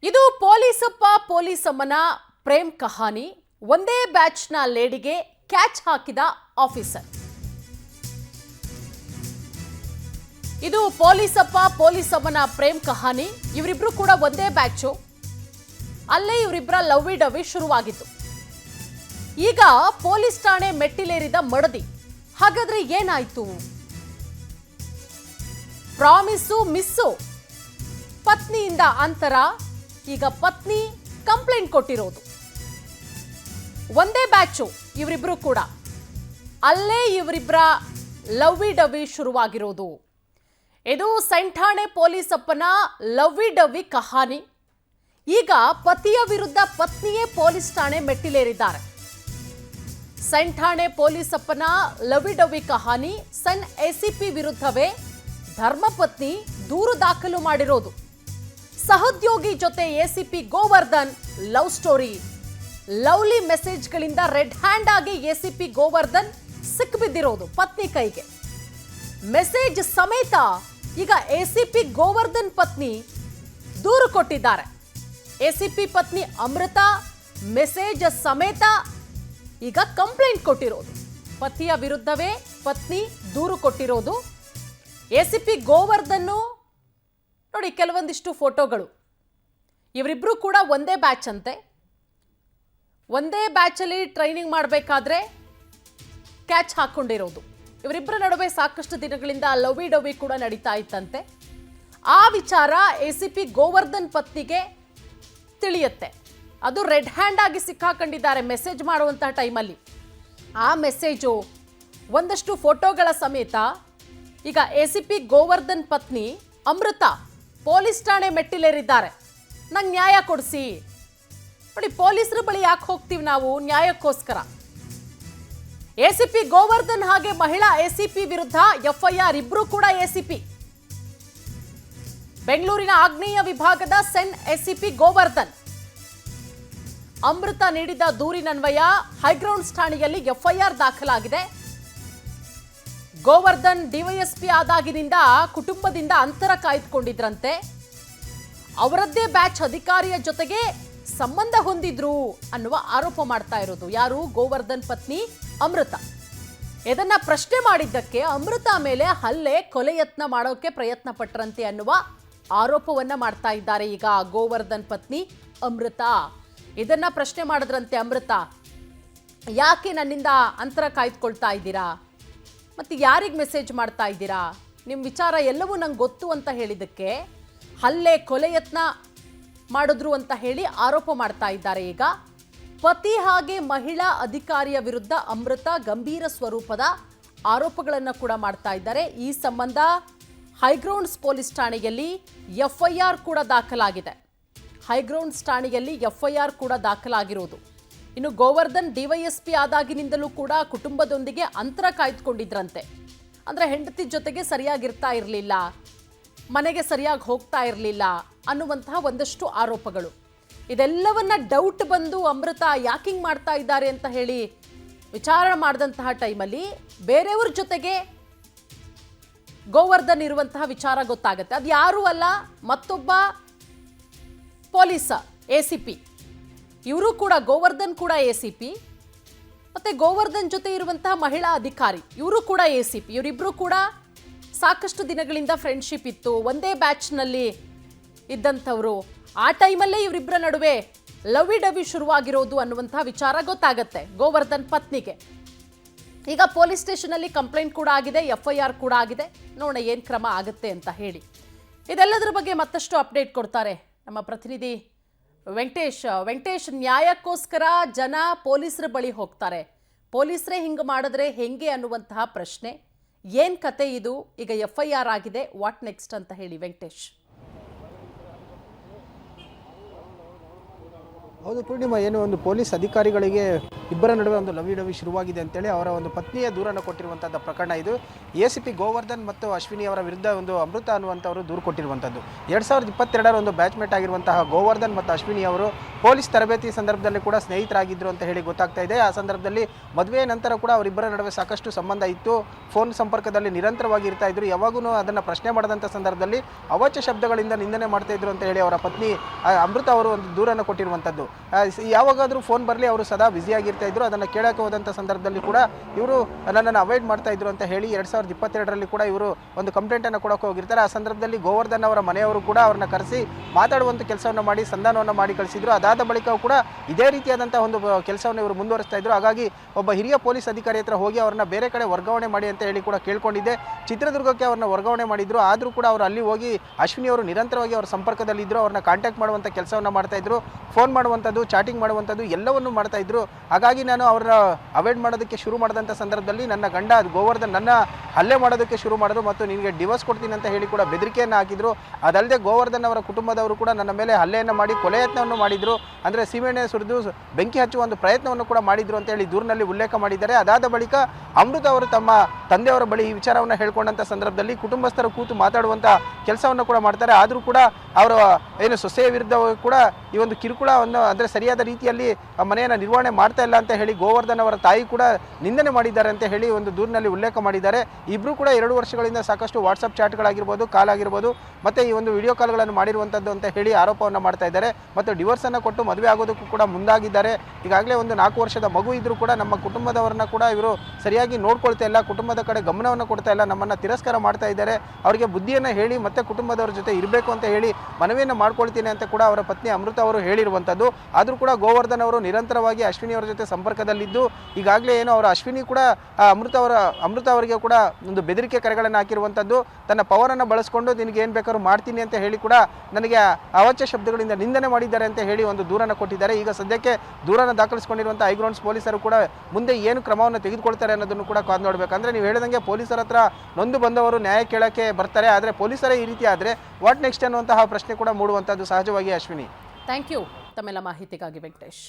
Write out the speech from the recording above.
ಇದು ಪೊಲೀಸಪ್ಪ ಪೊಲೀಸಮ್ಮನ ಪ್ರೇಮ್ ಕಹಾನಿ. ಒಂದೇ ಬ್ಯಾಚ್ನ ಲೇಡಿಗೆ ಕ್ಯಾಚ್ ಹಾಕಿದ ಆಫೀಸರ್. ಇದು ಪೊಲೀಸಪ್ಪ ಪೊಲೀಸಮ್ಮನ ಪ್ರೇಮ್ ಕಹಾನಿ. ಇವರಿಬ್ರು ಕೂಡ ಒಂದೇ ಬ್ಯಾಚು. ಅಲ್ಲೇ ಇವರಿಬ್ಬರ ಲವ್ವಿ ಡವ್ವಿ ಶುರುವಾಗಿತ್ತು. ಈಗ ಪೊಲೀಸ್ ಠಾಣೆ ಮೆಟ್ಟಿಲೇರಿದ ಮಡದಿ. ಹಾಗಾದ್ರೆ ಏನಾಯ್ತು? ಪ್ರಾಮಿಸು ಮಿಸ್ಸು, ಪತ್ನಿಯಿಂದ ಅಂತರ. ಈಗ ಪತ್ನಿ ಕಂಪ್ಲೇಂಟ್ ಕೊಟ್ಟಿರೋದು. ಒಂದೇ ಬ್ಯಾಚು ಇವರಿಬ್ರು ಕೂಡ. ಅಲ್ಲೇ ಇವರಿಬ್ಬರ ಲವ್ವಿ ಡವ್ವಿ ಶುರುವಾಗಿರೋದು. ಇದು ಸೆಂಠಾಣೆ ಪೊಲೀಸಪ್ಪನ ಲವ್ವಿ ಡವ್ವಿ ಕಹಾನಿ. ಈಗ ಪತಿಯ ವಿರುದ್ಧ ಪತ್ನಿಯೇ ಪೊಲೀಸ್ ಠಾಣೆ ಮೆಟ್ಟಿಲೇರಿದ್ದಾರೆ. ಸೆಂಠಾಣೆ ಪೊಲೀಸಪ್ಪನ ಲವ್ವಿ ಡವ್ವಿ ಕಹಾನಿ. ಸನ್ ಎಸಿಪಿ ವಿರುದ್ಧವೇ ಧರ್ಮಪತ್ನಿ ದೂರು ದಾಖಲು ಮಾಡಿರೋದು. ಸಹೋದ್ಯೋಗಿ ಜೊತೆ ACP Govardhan love story. Lovely ಮೆಸೇಜ್ಗಳಿಂದ ರೆಡ್ ಹ್ಯಾಂಡ್ ಆಗಿ ಎಸಿಪಿ ಗೋವರ್ಧನ್ ಸಿಕ್ಕಿಬಿದ್ದಿರೋದು ಪತ್ನಿ ಕೈಗೆ. ಮೆಸೇಜ್ ಸಮೇತ ಈಗ ಎಸಿಪಿ ಗೋವರ್ಧನ್ ಪತ್ನಿ ದೂರು ಕೊಟ್ಟಿದ್ದಾರೆ. ಎಸಿಪಿ ಪತ್ನಿ ಅಮೃತ ಮೆಸೇಜ್ ಸಮೇತ ಈಗ ಕಂಪ್ಲೇಂಟ್ ಕೊಟ್ಟಿರೋದು. ಪತಿಯ ವಿರುದ್ಧವೇ ಪತ್ನಿ ದೂರು ಕೊಟ್ಟಿರೋದು. ಎಸಿಪಿ ಗೋವರ್ಧನ್ ನೋಡಿ, ಕೆಲವೊಂದಿಷ್ಟು ಫೋಟೋಗಳು. ಇವರಿಬ್ರು ಕೂಡ ಒಂದೇ ಬ್ಯಾಚ್ ಅಂತೆ. ಒಂದೇ ಬ್ಯಾಚಲ್ಲಿ ಟ್ರೈನಿಂಗ್ ಮಾಡಬೇಕಾದ್ರೆ ಕ್ಯಾಚ್ ಹಾಕೊಂಡಿರೋದು. ಇವರಿಬ್ಬರ ನಡುವೆ ಸಾಕಷ್ಟು ದಿನಗಳಿಂದ ಲವ್ವಿ ಡವ್ವಿ ಕೂಡ ನಡೀತಾ ಇತ್ತಂತೆ. ಆ ವಿಚಾರ ಎಸಿಪಿ ಗೋವರ್ಧನ್ ಪತ್ನಿಗೆ ತಿಳಿಯುತ್ತೆ. ಅದು ರೆಡ್ ಹ್ಯಾಂಡ್ ಆಗಿ ಸಿಕ್ಕಾಕೊಂಡಿದ್ದಾರೆ ಮೆಸೇಜ್ ಮಾಡುವಂತಹ ಟೈಮಲ್ಲಿ. ಆ ಮೆಸೇಜು ಒಂದಷ್ಟು ಫೋಟೋಗಳ ಸಮೇತ ಈಗ ಎಸಿಪಿ ಗೋವರ್ಧನ್ ಪತ್ನಿ ಅಮೃತ ಪೊಲೀಸ್ ಠಾಣೆ ಮೆಟ್ಟಿಲೇರಿದ್ದಾರೆ. ನಂಗೆ ನ್ಯಾಯ ಕೊಡಿಸಿ. ನೋಡಿ, ಪೊಲೀಸರ ಬಳಿ ಯಾಕೆ ಹೋಗ್ತೀವಿ ನಾವು? ನ್ಯಾಯಕ್ಕೋಸ್ಕರ. ಎಸಿಪಿ ಗೋವರ್ಧನ್ ಹಾಗೆ ಮಹಿಳಾ ಎಸಿಪಿ ವಿರುದ್ಧ ಎಫ್ಐಆರ್. ಇಬ್ರು ಕೂಡ ಎಸಿಪಿ. ಬೆಂಗಳೂರಿನ ಆಗ್ನೇಯ ವಿಭಾಗದ ಸೆನ್ ಎಸಿಪಿ ಗೋವರ್ಧನ್. ಅಮೃತ ನೀಡಿದ ದೂರಿನನ್ವಯ ಹೈಗ್ರೌಂಡ್ಸ್ ಠಾಣೆಯಲ್ಲಿ ಎಫ್ಐಆರ್ ದಾಖಲಾಗಿದೆ. ಗೋವರ್ಧನ್ ಡಿವೈಎಸ್ಪಿ ಆದಾಗಿನಿಂದ ಕುಟುಂಬದಿಂದ ಅಂತರ ಕಾಯ್ದುಕೊಂಡಿದ್ರಂತೆ. ಅವರದ್ದೇ ಬ್ಯಾಚ್ ಅಧಿಕಾರಿಯ ಜೊತೆಗೆ ಸಂಬಂಧ ಹೊಂದಿದ್ರು ಅನ್ನುವ ಆರೋಪ ಮಾಡ್ತಾ ಇರೋದು ಯಾರು? ಗೋವರ್ಧನ್ ಪತ್ನಿ ಅಮೃತ. ಇದನ್ನ ಪ್ರಶ್ನೆ ಮಾಡಿದ್ದಕ್ಕೆ ಅಮೃತ ಮೇಲೆ ಹಲ್ಲೆ, ಕೊಲೆ ಯತ್ನ ಮಾಡೋಕೆ ಪ್ರಯತ್ನ ಪಟ್ಟರಂತೆ ಅನ್ನುವ ಆರೋಪವನ್ನ ಮಾಡ್ತಾ ಇದ್ದಾರೆ ಈಗ ಗೋವರ್ಧನ್ ಪತ್ನಿ ಅಮೃತ. ಇದನ್ನ ಪ್ರಶ್ನೆ ಮಾಡಿದ್ರಂತೆ ಅಮೃತ. ಯಾಕೆ ನನ್ನಿಂದ ಅಂತರ ಕಾಯ್ದುಕೊಳ್ತಾ ಇದ್ದೀರಾ? ಮತ್ತು ಯಾರಿಗೆ ಮೆಸೇಜ್ ಮಾಡ್ತಾ ಇದ್ದೀರಾ? ನಿಮ್ಮ ವಿಚಾರ ಎಲ್ಲವೂ ನಂಗೆ ಗೊತ್ತು ಅಂತ ಹೇಳಿದ್ದಕ್ಕೆ ಹಲ್ಲೆ, ಕೊಲೆ ಯತ್ನ ಮಾಡಿದ್ರು ಅಂತ ಹೇಳಿ ಆರೋಪ ಮಾಡ್ತಾ ಇದ್ದಾರೆ ಈಗ. ಪತಿ ಹಾಗೆ ಮಹಿಳಾ ಅಧಿಕಾರಿಯ ವಿರುದ್ಧ ಅಮೃತ ಗಂಭೀರ ಸ್ವರೂಪದ ಆರೋಪಗಳನ್ನು ಕೂಡ ಮಾಡ್ತಾ ಇದ್ದಾರೆ. ಈ ಸಂಬಂಧ ಹೈಗ್ರೌಂಡ್ಸ್ ಪೊಲೀಸ್ ಠಾಣೆಯಲ್ಲಿ ಎಫ್ಐಆರ್ ಕೂಡ ದಾಖಲಾಗಿದೆ. ಹೈಗ್ರೌಂಡ್ಸ್ ಠಾಣೆಯಲ್ಲಿ ಎಫ್ಐಆರ್ ಕೂಡ ದಾಖಲಾಗಿರೋದು. ಇನ್ನು ಗೋವರ್ಧನ್ ಡಿವೈಎಸ್ಪಿ ಆದಾಗಿನಿಂದಲೂ ಕೂಡ ಕುಟುಂಬದೊಂದಿಗೆ ಅಂತರ ಕಾಯ್ದುಕೊಂಡಿದ್ರಂತೆ. ಅಂದರೆ ಹೆಂಡತಿ ಜೊತೆಗೆ ಸರಿಯಾಗಿರ್ತಾ ಇರಲಿಲ್ಲ, ಮನೆಗೆ ಸರಿಯಾಗಿ ಹೋಗ್ತಾ ಇರಲಿಲ್ಲ ಅನ್ನುವಂತಹ ಒಂದಷ್ಟು ಆರೋಪಗಳು. ಇದೆಲ್ಲವನ್ನ ಡೌಟ್ ಬಂದು ಅಮೃತ ಯಾಕಿಂಗ್ ಮಾಡ್ತಾ ಇದ್ದಾರೆ ಅಂತ ಹೇಳಿ ವಿಚಾರಣೆ ಮಾಡಿದಂತಹ ಟೈಮಲ್ಲಿ ಬೇರೆಯವ್ರ ಜೊತೆಗೆ ಗೋವರ್ಧನ್ ಇರುವಂತಹ ವಿಚಾರ ಗೊತ್ತಾಗುತ್ತೆ. ಅದು ಯಾರೂ ಅಲ್ಲ, ಮತ್ತೊಬ್ಬ ಪೊಲೀಸ ಎಸಿಪಿ. ಇವರು ಕೂಡ, ಗೋವರ್ಧನ್ ಕೂಡ ಎಸಿಪಿ, ಮತ್ತೆ ಗೋವರ್ಧನ್ ಜೊತೆ ಇರುವಂತಹ ಮಹಿಳಾ ಅಧಿಕಾರಿ ಇವರು ಕೂಡ ಎಸಿಪಿ. ಇವರಿಬ್ರು ಕೂಡ ಸಾಕಷ್ಟು ದಿನಗಳಿಂದ ಫ್ರೆಂಡ್ಶಿಪ್ ಇತ್ತು, ಒಂದೇ ಬ್ಯಾಚ್ನಲ್ಲಿ ಇದ್ದಂಥವ್ರು. ಆ ಟೈಮಲ್ಲೇ ಇವರಿಬ್ಬರ ನಡುವೆ ಲವ್ವಿ ಡವ್ವಿ ಶುರುವಾಗಿರೋದು ಅನ್ನುವಂತಹ ವಿಚಾರ ಗೊತ್ತಾಗತ್ತೆ ಗೋವರ್ಧನ್ ಪತ್ನಿಗೆ. ಈಗ ಪೊಲೀಸ್ ಸ್ಟೇಷನಲ್ಲಿ ಕಂಪ್ಲೇಂಟ್ ಕೂಡ ಆಗಿದೆ, ಎಫ್ಐಆರ್ ಕೂಡ ಆಗಿದೆ. ನೋಡೋಣ ಏನು ಕ್ರಮ ಆಗುತ್ತೆ ಅಂತ ಹೇಳಿ. ಇದೆಲ್ಲದರ ಬಗ್ಗೆ ಮತ್ತಷ್ಟು ಅಪ್ಡೇಟ್ ಕೊಡ್ತಾರೆ ನಮ್ಮ ಪ್ರತಿನಿಧಿ ವೆಂಕಟೇಶ್. ನ್ಯಾಯಕ್ಕೋಸ್ಕರ ಜನ ಪೊಲೀಸರ ಬಳಿ ಹೋಗ್ತಾರೆ. ಪೊಲೀಸರೇ ಹಿಂಗೆ ಮಾಡಿದ್ರೆ ಹೆಂಗೆ ಅನ್ನುವಂತಹ ಪ್ರಶ್ನೆ. ಏನ್ ಕತೆ ಇದು? ಈಗ ಎಫ್ಐಆರ್ ಆಗಿದೆ, ವಾಟ್ ನೆಕ್ಸ್ಟ್ ಅಂತ ಹೇಳಿ ವೆಂಕಟೇಶ್. ಹೌದು ಪೂರ್ಣಿಮಾ, ಏನು ಒಂದು ಪೊಲೀಸ್ ಅಧಿಕಾರಿಗಳಿಗೆ ಇಬ್ಬರ ನಡುವೆ ಒಂದು ಲವಿ ಡವಿ ಶುರುವಾಗಿದೆ ಅಂತೇಳಿ ಅವರ ಒಂದು ಪತ್ನಿಯ ದೂರನ್ನು ಕೊಟ್ಟಿರುವಂಥದ್ದು ಪ್ರಕರಣ ಇದು. ACP ಗೋವರ್ಧನ್ ಮತ್ತು ಅಶ್ವಿನಿ ಅವರ ವಿರುದ್ಧ ಒಂದು ಅಮೃತ ಅನ್ನುವಂಥವರು ದೂರು ಕೊಟ್ಟಿರುವಂಥದ್ದು. 2022ರ ಒಂದು ಬ್ಯಾಚ್ಮೇಟ್ ಆಗಿರುವಂತಹ ಗೋವರ್ಧನ್ ಮತ್ತು ಅಶ್ವಿನಿ ಅವರು ಪೊಲೀಸ್ ತರಬೇತಿ ಸಂದರ್ಭದಲ್ಲಿ ಕೂಡ ಸ್ನೇಹಿತರಾಗಿದ್ದರು ಅಂತ ಹೇಳಿ ಗೊತ್ತಾಗ್ತಾ ಇದೆ. ಆ ಸಂದರ್ಭದಲ್ಲಿ ಮದುವೆಯ ನಂತರ ಕೂಡ ಅವರಿಬ್ಬರ ನಡುವೆ ಸಾಕಷ್ಟು ಸಂಬಂಧ ಇತ್ತು. ಫೋನ್ ಸಂಪರ್ಕದಲ್ಲಿ ನಿರಂತರವಾಗಿ ಇರ್ತಾ ಇದ್ರು. ಯಾವಾಗೂ ಅದನ್ನು ಪ್ರಶ್ನೆ ಮಾಡಿದಂಥ ಸಂದರ್ಭದಲ್ಲಿ ಅವಾಚ್ಯ ಶಬ್ದಗಳಿಂದ ನಿಂದನೆ ಮಾಡ್ತಾ ಇದ್ರು ಅಂತ ಹೇಳಿ ಅವರ ಪತ್ನಿ ಅಮೃತ ಅವರು ಒಂದು ದೂರನ್ನು ಕೊಟ್ಟಿರುವಂಥದ್ದು. ಯಾವಾಗಾದರೂ ಫೋನ್ ಬರಲಿ ಅವರು ಸದಾ ಬ್ಯುಸಿಯಾಗಿರ್ತಾ ಇದ್ರು. ಅದನ್ನು ಕೇಳಕ್ಕೆ ಹೋದಂಥ ಸಂದರ್ಭದಲ್ಲಿ ಕೂಡ ಇವರು ನನ್ನನ್ನು ಅವಾಯ್ಡ್ ಮಾಡ್ತಾ ಇದ್ರು ಅಂತ ಹೇಳಿ 2022ರಲ್ಲಿ ಕೂಡ ಇವರು ಒಂದು ಕಂಪ್ಲೇಂಟನ್ನು ಕೊಡೋಕೆ ಹೋಗಿರ್ತಾರೆ. ಆ ಸಂದರ್ಭದಲ್ಲಿ ಗೋವರ್ಧನ್ ಅವರ ಮನೆಯವರು ಕೂಡ ಅವ್ರನ್ನ ಕರೆಸಿ ಮಾತಾಡುವಂಥ ಕೆಲಸವನ್ನು ಮಾಡಿ ಸಂಧಾನವನ್ನು ಮಾಡಿ ಕಳಿಸಿದ್ರು. ಅದಾದ ಬಳಿಕ ಕೂಡ ಇದೇ ರೀತಿಯಾದಂಥ ಒಂದು ಕೆಲಸವನ್ನು ಇವರು ಮುಂದುವರಿಸ್ತಾ ಇದ್ರು. ಹಾಗಾಗಿ ಒಬ್ಬ ಹಿರಿಯ ಪೊಲೀಸ್ ಅಧಿಕಾರಿ ಹತ್ರ ಹೋಗಿ ಅವ್ರನ್ನ ಬೇರೆ ಕಡೆ ವರ್ಗಾವಣೆ ಮಾಡಿ ಅಂತ ಹೇಳಿ ಕೂಡ ಕೇಳ್ಕೊಂಡಿದ್ದೆ. ಚಿತ್ರದುರ್ಗಕ್ಕೆ ಅವ್ರನ್ನ ವರ್ಗಾವಣೆ ಮಾಡಿದ್ರು. ಆದರೂ ಕೂಡ ಅವರು ಅಲ್ಲಿ ಹೋಗಿ ಅಶ್ವಿನಿ ಅವರು ನಿರಂತರವಾಗಿ ಅವರ ಸಂಪರ್ಕದಲ್ಲಿದ್ದರು. ಅವ್ರನ್ನ ಕಾಂಟ್ಯಾಕ್ಟ್ ಮಾಡುವಂಥ ಕೆಲಸವನ್ನು ಮಾಡ್ತಾ ಇದ್ರು. ಫೋನ್ ಮಾಡುವಂಥದ್ದು, ಚಾಟಿಂಗ್ ಮಾಡುವಂಥದ್ದು ಎಲ್ಲವನ್ನೂ ಮಾಡ್ತಾ ಇದ್ರು. ಹಾಗಾಗಿ ನಾನು ಅವ್ರನ್ನ ಅವಾಯ್ಡ್ ಮಾಡೋದಕ್ಕೆ ಶುರು ಮಾಡಿದಂಥ ಸಂದರ್ಭದಲ್ಲಿ ನನ್ನ ಗಂಡ ಗೋವರ್ಧನ್ ನನ್ನ ಹಲ್ಲೆ ಮಾಡೋದಕ್ಕೆ ಶುರು ಮಾಡಿದ್ರು ಮತ್ತು ನಿನಗೆ ಡಿವೋರ್ಸ್ ಕೊಡ್ತೀನಿ ಅಂತ ಹೇಳಿ ಕೂಡ ಬೆದರಿಕೆಯನ್ನು ಹಾಕಿದ್ರು. ಅದಲ್ಲದೆ ಗೋವರ್ಧನ್ ಅವರ ಕುಟುಂಬದವರು ಕೂಡ ನನ್ನ ಮೇಲೆ ಹಲ್ಲೆಯನ್ನು ಮಾಡಿ ಕೊಲೆ ಯತ್ನವನ್ನು ಮಾಡಿದ್ರು. ಅಂದರೆ ಸೀಮೆಣ್ಣೆ ಸುರಿದು ಬೆಂಕಿ ಹಚ್ಚುವ ಒಂದು ಪ್ರಯತ್ನವನ್ನು ಕೂಡ ಮಾಡಿದ್ರು ಅಂತ ಹೇಳಿ ದೂರಿನಲ್ಲಿ ಉಲ್ಲೇಖ ಮಾಡಿದ್ದಾರೆ. ಅದಾದ ಬಳಿಕ ಅಮೃತ ಅವರು ತಮ್ಮ ತಂದೆಯವರ ಬಳಿ ಈ ವಿಚಾರವನ್ನು ಹೇಳ್ಕೊಂಡಂಥ ಸಂದರ್ಭದಲ್ಲಿ ಕುಟುಂಬಸ್ಥರು ಕೂತು ಮಾತಾಡುವಂಥ ಕೆಲಸವನ್ನು ಕೂಡ ಮಾಡ್ತಾರೆ. ಆದರೂ ಕೂಡ ಅವರ ಏನು ಸೊಸೆಯ ವಿರುದ್ಧ ಕೂಡ ಈ ಒಂದು ಕಿರುಕುಳವನ್ನು ಅಂದರೆ ಸರಿಯಾದ ರೀತಿಯಲ್ಲಿ ಮನೆಯನ್ನು ನಿರ್ವಹಣೆ ಮಾಡ್ತಾ ಇಲ್ಲ ಅಂತ ಹೇಳಿ ಗೋವರ್ಧನ್ ಅವರ ತಾಯಿ ಕೂಡ ನಿಂದನೆ ಮಾಡಿದ್ದಾರೆ ಅಂತ ಹೇಳಿ ಒಂದು ದೂರಿನಲ್ಲಿ ಉಲ್ಲೇಖ ಮಾಡಿದ್ದಾರೆ. ಇಬ್ಬರು ಕೂಡ 2 ವರ್ಷಗಳಿಂದ ಸಾಕಷ್ಟು ವಾಟ್ಸಪ್ ಚಾಟ್ಗಳಾಗಿರ್ಬೋದು, ಕಾಲ್ ಆಗಿರ್ಬೋದು, ಮತ್ತು ಈ ಒಂದು ವಿಡಿಯೋ ಕಾಲ್ಗಳನ್ನು ಮಾಡಿರುವಂಥದ್ದು ಅಂತ ಹೇಳಿ ಆರೋಪವನ್ನು ಮಾಡ್ತಾ ಇದ್ದಾರೆ. ಮತ್ತು ಡಿವೋರ್ಸನ್ನು ಕೊಟ್ಟು ಮದುವೆ ಆಗೋದಕ್ಕೂ ಕೂಡ ಮುಂದಾಗಿದ್ದಾರೆ. ಈಗಾಗಲೇ ಒಂದು 4 ವರ್ಷದ ಮಗು ಇದ್ದರೂ ಕೂಡ ನಮ್ಮ ಕುಟುಂಬದವರನ್ನ ಕೂಡ ಇವರು ಸರಿಯಾಗಿ ನೋಡ್ಕೊಳ್ತಾ ಇಲ್ಲ, ಕುಟುಂಬದ ಕಡೆ ಗಮನವನ್ನು ಕೊಡ್ತಾ ಇಲ್ಲ, ನಮ್ಮನ್ನು ತಿರಸ್ಕಾರ ಮಾಡ್ತಾ ಇದ್ದಾರೆ. ಅವರಿಗೆ ಬುದ್ಧಿಯನ್ನು ಹೇಳಿ ಮತ್ತೆ ಕುಟುಂಬದವರ ಜೊತೆ ಇರಬೇಕು ಅಂತ ಹೇಳಿ ಮನವಿಯನ್ನು ಮಾಡ್ಕೊಳ್ತೀನಿ ಅಂತ ಕೂಡ ಅವರ ಪತ್ನಿ ಅಮೃತ ಅವರು ಹೇಳಿರುವಂಥದ್ದು. ಆದರೂ ಕೂಡ ಗೋವರ್ಧನ್ ಅವರು ನಿರಂತರವಾಗಿ ಅಶ್ವಿನಿ ಅವರ ಜೊತೆ ಸಂಪರ್ಕದಲ್ಲಿದ್ದು ಈಗಾಗಲೇ ಏನು ಅವರ ಅಶ್ವಿನಿ ಕೂಡ ಅಮೃತ ಅವರಿಗೆ ಕೂಡ ಒಂದು ಬೆದರಿಕೆ ಕರೆಗಳನ್ನು ಹಾಕಿರುವಂಥದ್ದು. ತನ್ನ ಪವರನ್ನು ಬಳಸ್ಕೊಂಡು ನಿನಗೆ ಏನು ಬೇಕಾದ್ರೂ ಮಾಡ್ತೀನಿ ಅಂತ ಹೇಳಿ ಕೂಡ ನನಗೆ ಅವಾಚ್ಯ ಶಬ್ದಗಳಿಂದ ನಿಂದನೆ ಮಾಡಿದ್ದಾರೆ ಅಂತ ಹೇಳಿ ಒಂದು ದೂರನ್ನು ಕೊಟ್ಟಿದ್ದಾರೆ. ಈಗ ಸದ್ಯಕ್ಕೆ ದೂರನ್ನು ದಾಖಲಿಸಿಕೊಂಡಿರುವಂಥ ಹೈಗ್ರೌಂಡ್ಸ್ ಪೊಲೀಸರು ಕೂಡ ಮುಂದೆ ಏನು ಕ್ರಮವನ್ನು ತೆಗೆದುಕೊಳ್ತಾರೆ ಅನ್ನೋದನ್ನು ಕೂಡ ಕಾದು ನೋಡಬೇಕಂದ್ರೆ ನೀವು ಹೇಳಿದಂಗೆ ಪೊಲೀಸರ ಹತ್ರ ನೊಂದು ಬಂದವರು ನ್ಯಾಯ ಕೇಳೋಕ್ಕೆ ಬರ್ತಾರೆ. ಆದರೆ ಪೊಲೀಸರೇ ಈ ರೀತಿ ಆದರೆ ವಾಟ್ ನೆಕ್ಸ್ಟ್ ಅನ್ನುವಂತಹ ಪ್ರಶ್ನೆ ಕೂಡ ಮೂಡುವಂಥದ್ದು ಸಹಜವಾಗಿ. ಅಶ್ವಿನಿ, ಥ್ಯಾಂಕ್ ಯು ತಮ್ಮೆಲ್ಲ ಮಾಹಿತಿಗಾಗಿ ವೆಂಕಟೇಶ್.